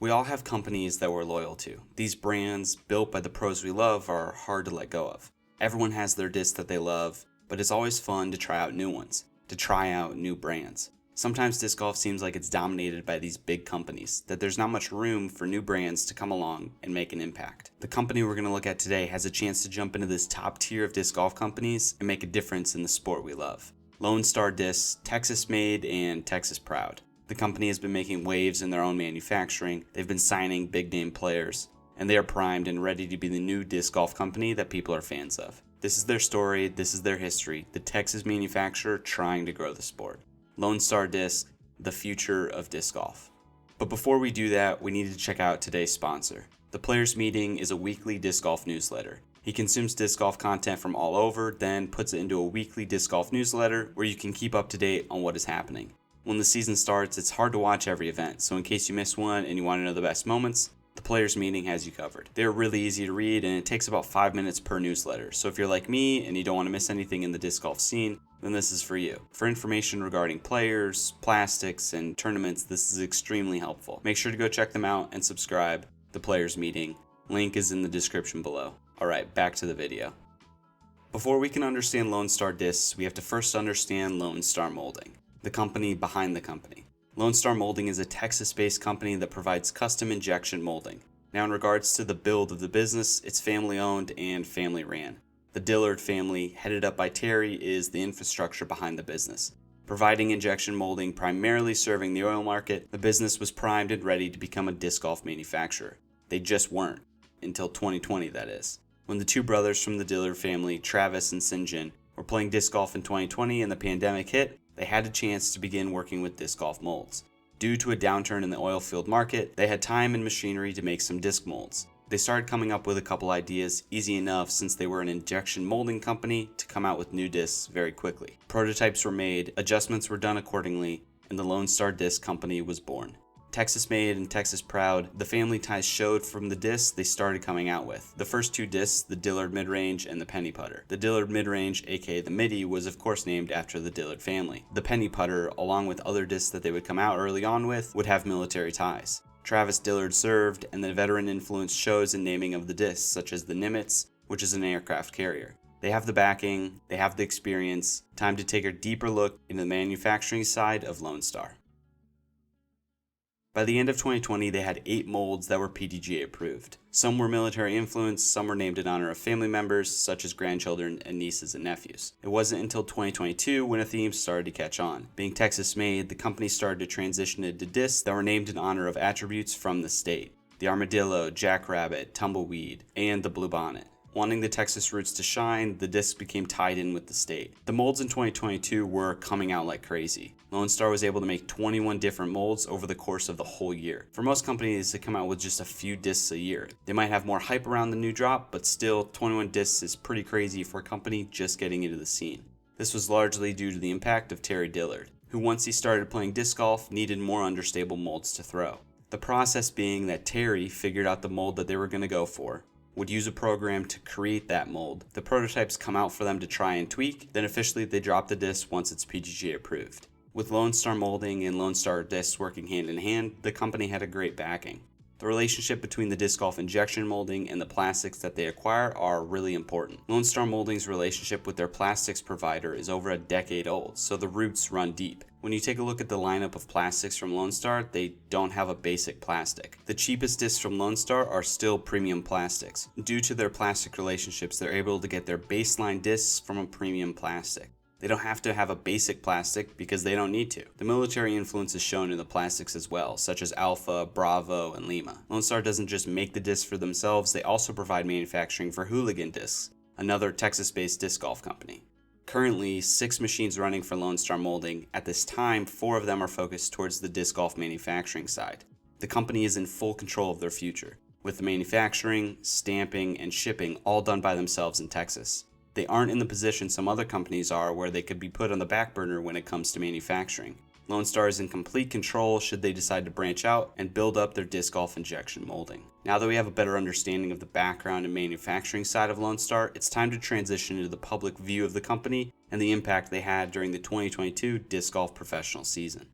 We all have companies that we're loyal to. These brands, built by the pros we love, are hard to let go of. Everyone has their discs that they love, but it's always fun to try out new ones, to try out new brands. Sometimes disc golf seems like it's dominated by these big companies, that there's not much room for new brands to come along and make an impact. The company we're going to look at today has a chance to jump into this top tier of disc golf companies and make a difference in the sport we love. Lone Star Discs, Texas made and Texas proud. The company has been making waves in their own manufacturing, they've been signing big name players, and they are primed and ready to be the new disc golf company that people are fans of. This is their story, this is their history, the Texas manufacturer trying to grow the sport. Lone Star Disc, the future of disc golf. But before we do that, we need to check out today's sponsor. The Players Meeting is a weekly disc golf newsletter. He consumes disc golf content from all over, then puts it into a weekly disc golf newsletter where you can keep up to date on what is happening. When the season starts, it's hard to watch every event, so in case you miss one and you want to know the best moments, the Players Meeting has you covered. They're really easy to read and it takes about 5 minutes per newsletter, so if you're like me and you don't want to miss anything in the disc golf scene, then this is for you. For information regarding players, plastics, and tournaments, this is extremely helpful. Make sure to go check them out and subscribe. The Players Meeting. Link is in the description below. Alright, back to the video. Before we can understand Lone Star Discs, we have to first understand Lone Star Molding, the company behind the company. Lone Star Molding is a Texas-based company that provides custom injection molding. Now in regards to the build of the business, it's family-owned and family-ran. The Dillard family, headed up by Terry, is the infrastructure behind the business. Providing injection molding primarily serving the oil market, the business was primed and ready to become a disc golf manufacturer. They just weren't. Until 2020, that is. When the two brothers from the Dillard family, Travis and Sinjin, were playing disc golf in 2020 and the pandemic hit, they had a chance to begin working with disc golf molds. Due to a downturn in the oil field market, they had time and machinery to make some disc molds. They started coming up with a couple ideas, easy enough since they were an injection molding company, to come out with new discs very quickly. Prototypes were made, adjustments were done accordingly, and the Lone Star Disc Company was born. Texas made and Texas proud, the family ties showed from the discs they started coming out with. The first two discs, the Dillard Midrange and the Penny Putter. The Dillard Midrange, aka the Midi, was of course named after the Dillard family. The Penny Putter, along with other discs that they would come out early on with, would have military ties. Travis Dillard served, and the veteran influence shows in naming of the discs, such as the Nimitz, which is an aircraft carrier. They have the backing, they have the experience, time to take a deeper look into the manufacturing side of Lone Star. By the end of 2020, they had 8 molds that were PDGA approved. Some were military influenced, some were named in honor of family members, such as grandchildren and nieces and nephews. It wasn't until 2022 when a theme started to catch on. Being Texas made, the company started to transition into discs that were named in honor of attributes from the state. The armadillo, jackrabbit, tumbleweed, and the bluebonnet. Wanting the Texas roots to shine, the discs became tied in with the state. The molds in 2022 were coming out like crazy. Lone Star was able to make 21 different molds over the course of the whole year. For most companies to come out with just a few discs a year, they might have more hype around the new drop, but still 21 discs is pretty crazy for a company just getting into the scene. This was largely due to the impact of Terry Dillard, who once he started playing disc golf needed more understable molds to throw. The process being that Terry figured out the mold that they were going to go for, would use a program to create that mold. The prototypes come out for them to try and tweak, then officially they drop the disc once it's PDGA approved. With Lone Star Molding and Lone Star Discs working hand in hand, the company had a great backing. The relationship between the disc golf injection molding and the plastics that they acquire are really important. Lone Star Molding's relationship with their plastics provider is over a decade old, so the roots run deep. When you take a look at the lineup of plastics from Lone Star, they don't have a basic plastic. The cheapest discs from Lone Star are still premium plastics. Due to their plastic relationships, they're able to get their baseline discs from a premium plastic. They don't have to have a basic plastic because they don't need to. The military influence is shown in the plastics as well, such as Alpha, Bravo, and Lima. Lone Star doesn't just make the discs for themselves, they also provide manufacturing for Hooligan Discs, another Texas-based disc golf company. Currently, 6 machines running for Lone Star Molding. At this time, 4 of them are focused towards the disc golf manufacturing side. The company is in full control of their future, with the manufacturing, stamping, and shipping all done by themselves in Texas. They aren't in the position some other companies are where they could be put on the back burner when it comes to manufacturing. Lone Star is in complete control should they decide to branch out and build up their disc golf injection molding. Now that we have a better understanding of the background and manufacturing side of Lone Star, it's time to transition into the public view of the company and the impact they had during the 2022 disc golf professional season.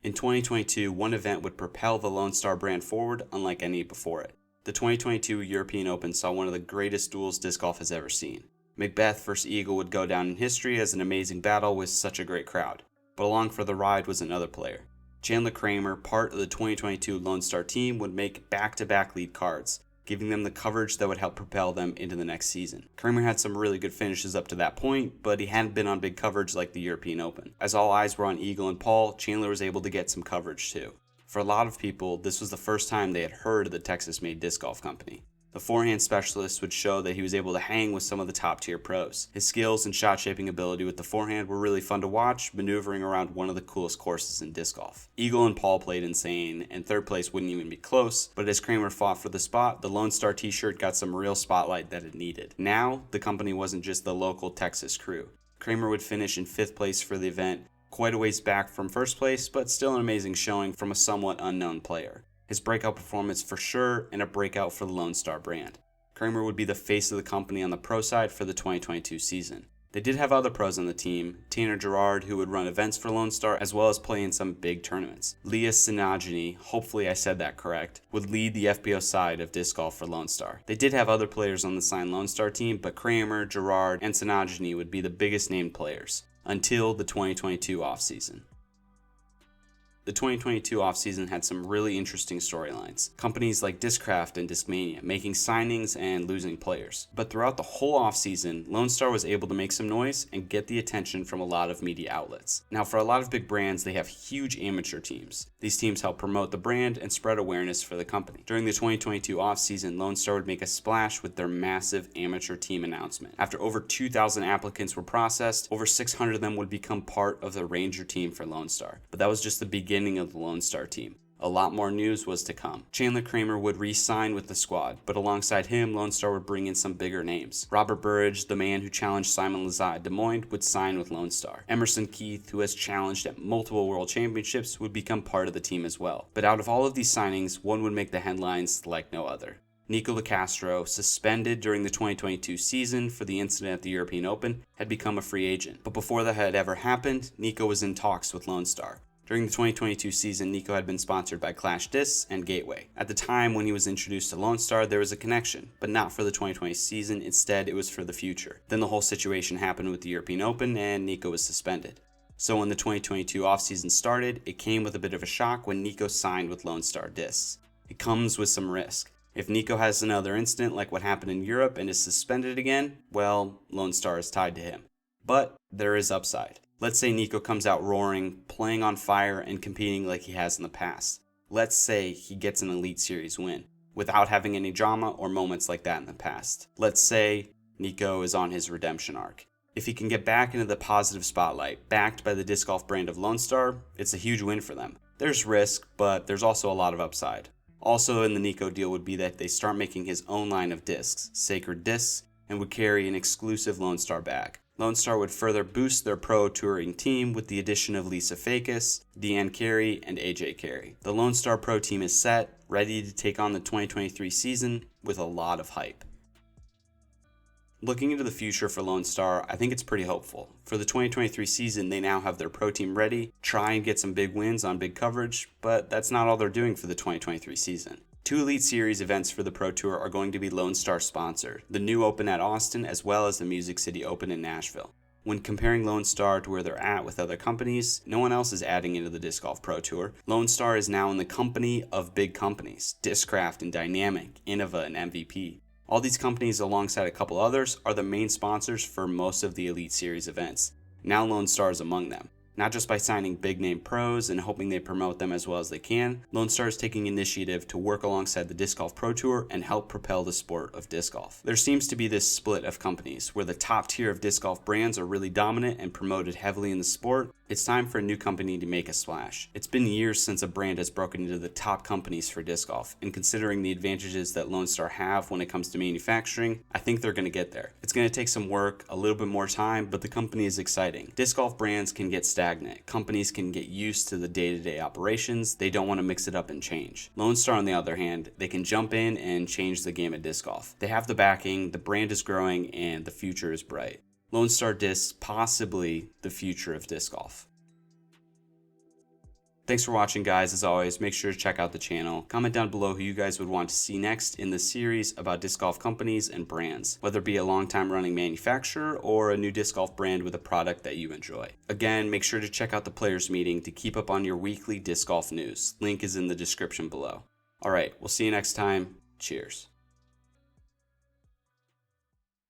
In 2022, one event would propel the Lone Star brand forward unlike any before it. The 2022 European Open saw one of the greatest duels disc golf has ever seen. Macbeth vs. Eagle would go down in history as an amazing battle with such a great crowd, but along for the ride was another player. Chandler Kramer, part of the 2022 Lone Star team, would make back-to-back lead cards, giving them the coverage that would help propel them into the next season. Kramer had some really good finishes up to that point, but he hadn't been on big coverage like the European Open. As all eyes were on Eagle and Paul, Chandler was able to get some coverage too. For a lot of people, this was the first time they had heard of the Texas-made disc golf company. The forehand specialist would show that he was able to hang with some of the top-tier pros. His skills and shot-shaping ability with the forehand were really fun to watch, maneuvering around one of the coolest courses in disc golf. Eagle and Paul played insane, and third place wouldn't even be close, but as Kramer fought for the spot, the Lone Star t-shirt got some real spotlight that it needed. Now, the company wasn't just the local Texas crew. Kramer would finish in 5th place for the event, quite a ways back from first place, but still an amazing showing from a somewhat unknown player. His breakout performance for sure, and a breakout for the Lone Star brand. Kramer would be the face of the company on the pro side for the 2022 season. They did have other pros on the team, Tanner Gerard, who would run events for Lone Star as well as play in some big tournaments. Leah Sinagini, hopefully I said that correct, would lead the FBO side of disc golf for Lone Star. They did have other players on the signed Lone Star team, but Kramer, Gerard, and Sinagini would be the biggest named players until the 2022 offseason. The 2022 offseason had some really interesting storylines. Companies like Discraft and Discmania making signings and losing players. But throughout the whole offseason, Lone Star was able to make some noise and get the attention from a lot of media outlets. Now, for a lot of big brands, they have huge amateur teams. These teams help promote the brand and spread awareness for the company. During the 2022 offseason, Lone Star would make a splash with their massive amateur team announcement. After over 2,000 applicants were processed, over 600 of them would become part of the Ranger team for Lone Star. But that was just the beginning of the Lone Star team. A lot more news was to come. Chandler Kramer would re-sign with the squad, but alongside him, Lone Star would bring in some bigger names. Robert Burridge, the man who challenged Simon Lizotte at Des Moines, would sign with Lone Star. Emerson Keith, who has challenged at multiple world championships, would become part of the team as well. But out of all of these signings, one would make the headlines like no other. Nico Locastro, suspended during the 2022 season for the incident at the European Open, had become a free agent. But before that had ever happened, Nico was in talks with Lone Star. During the 2022 season, Nico had been sponsored by Clash Discs and Gateway. At the time when he was introduced to Lone Star, there was a connection, but not for the 2020 season. Instead, it was for the future. Then the whole situation happened with the European Open, and Nico was suspended. So when the 2022 offseason started, it came with a bit of a shock when Nico signed with Lone Star Discs. It comes with some risk. If Nico has another incident like what happened in Europe and is suspended again, well, Lone Star is tied to him. But there is upside. Let's say Nico comes out roaring, playing on fire, and competing like he has in the past. Let's say he gets an Elite Series win, without having any drama or moments like that in the past. Let's say Nico is on his redemption arc. If he can get back into the positive spotlight, backed by the disc golf brand of Lone Star, it's a huge win for them. There's risk, but there's also a lot of upside. Also in the Nico deal would be that they start making his own line of discs, Sacred Discs, and would carry an exclusive Lone Star bag. Lone Star would further boost their pro touring team with the addition of Lisa Fakis, Deanne Carey, and AJ Carey. The Lone Star pro team is set, ready to take on the 2023 season with a lot of hype. Looking into the future for Lone Star, I think it's pretty hopeful. For the 2023 season, they now have their pro team ready, try and get some big wins on big coverage, but that's not all they're doing for the 2023 season. 2 Elite Series events for the Pro Tour are going to be Lone Star sponsored, the new Open at Austin as well as the Music City Open in Nashville. When comparing Lone Star to where they're at with other companies, no one else is adding into the Disc Golf Pro Tour. Lone Star is now in the company of big companies, Discraft and Dynamic, Innova and MVP. All these companies alongside a couple others are the main sponsors for most of the Elite Series events. Now Lone Star is among them. Not just by signing big name pros and hoping they promote them as well as they can, Lone Star is taking initiative to work alongside the Disc Golf Pro Tour and help propel the sport of disc golf. There seems to be this split of companies where the top tier of disc golf brands are really dominant and promoted heavily in the sport. It's time for a new company to make a splash. It's been years since a brand has broken into the top companies for disc golf, and considering the advantages that Lone Star have when it comes to manufacturing, I think they're going to get there. It's going to take some work, a little bit more time, but the company is exciting. Disc golf brands can get stagnant. Companies can get used to the day-to-day operations. They don't want to mix it up and change. Lone Star, on the other hand, they can jump in and change the game of disc golf. They have the backing, the brand is growing, and the future is bright. Lone Star Discs, possibly the future of disc golf. Thanks for watching, guys. As always, make sure to check out the channel. Comment down below who you guys would want to see next in the series about disc golf companies and brands, whether it be a long-time running manufacturer or a new disc golf brand with a product that you enjoy. Again, make sure to check out the players meeting to keep up on your weekly disc golf news. Link is in the description below. All right, we'll see you next time. Cheers.